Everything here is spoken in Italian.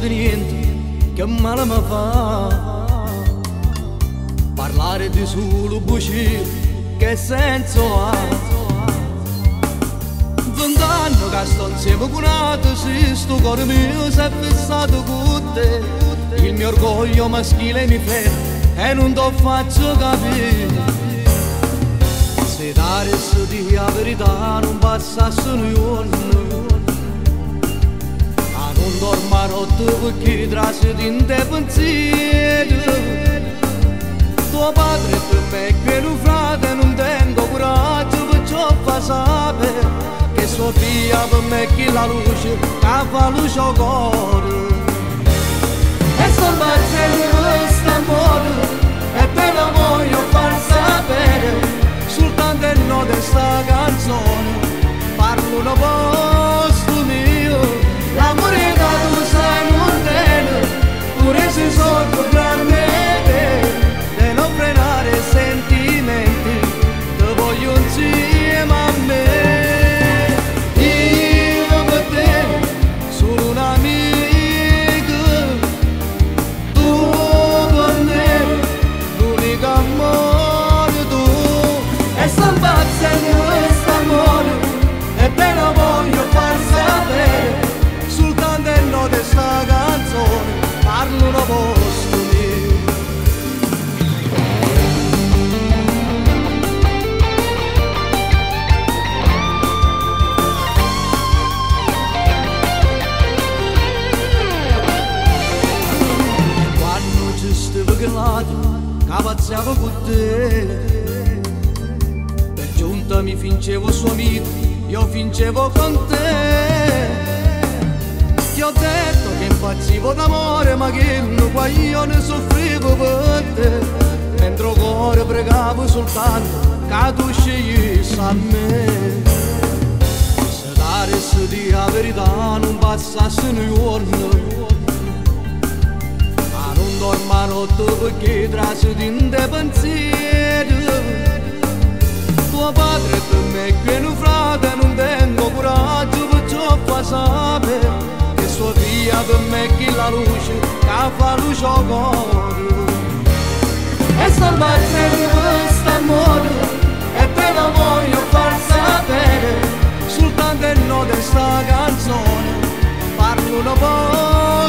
di niente, che male mi fa. Parlare di solo bugie, che senso ha? 20 anni che sto insieme con altri, se sto cuore mio si è fissato con te. Il mio orgoglio maschile mi ferma e non ti faccio capire. Se dare di la verità non passasse un giorno, a non dormire notte perché trasci di te pensieri. Tuo padre per me che un frate non tengo coraggio, perciò fa sapere che sua figlia per me che la luce, che fa luce al cuore. E sto facendo questo amore e te lo voglio far sapere. Soltanto il no di sta canzone parlo un posto mio. L'amore che tu sai non tiene, pure se sono più grande te non frenare i sentimenti, te voglio insieme a me. Io per te sono un amico, tu per me l'unico amore tu. E sto impazzendo questo amore e te lo voglio far sapere. Soltanto il no di sta canzone parlo un posto mio. Quando ci stavo chiamato, cavazziavo con te. Giunta mi fingevo suo amico, io fingevo con te. Ti ho detto che impazzivo d'amore, ma che un guaglione soffrivo per te. Mentre il cuore pregavo soltanto che tu scegliessi a me. Se dare di la verità non passasse un giorno, ma non dorma notte perché trasci di te pensieri. Tuo padre per me che un frate non tengo coraggio, perciò fa sapere che sua figlia per me che la luce, che fa luce al cuore. E sto facendo questo amore e te lo voglio far sapere. Soltanto il no di sta canzone parlo un po'.